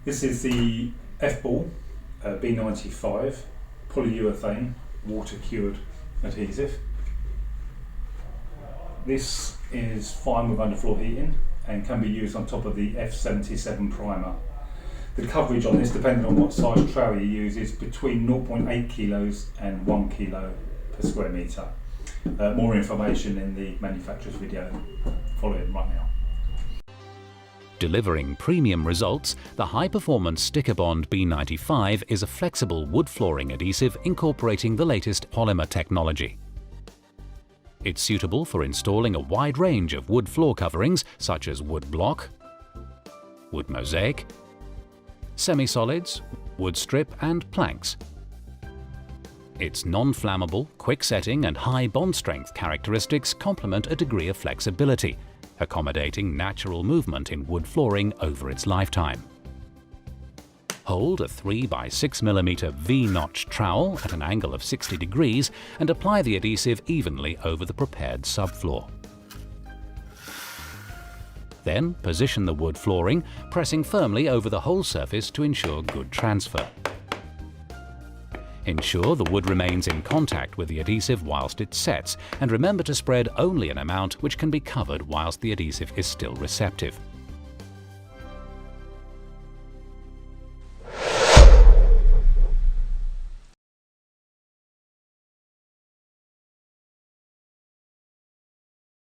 This is the FBall B95 polyurethane water cured adhesive. This is fine with underfloor heating and can be used on top of the F77 primer. The coverage on this, depending on what size trowel you use, is between 0.8 kilos and 1 kilo per square metre. More information in the manufacturer's video following right now. Delivering premium results, the high-performance Styccobond B95 is a flexible wood flooring adhesive incorporating the latest polymer technology. It's suitable for installing a wide range of wood floor coverings such as wood block, wood mosaic, semi-solids, wood strip and planks. Its non-flammable, quick-setting and high bond strength characteristics complement a degree of flexibility, accommodating natural movement in wood flooring over its lifetime. Hold a 3 by 6 mm V-notch trowel at an angle of 60 degrees and apply the adhesive evenly over the prepared subfloor. Then position the wood flooring, pressing firmly over the whole surface to ensure good transfer. Ensure the wood remains in contact with the adhesive whilst it sets, and remember to spread only an amount which can be covered whilst the adhesive is still receptive.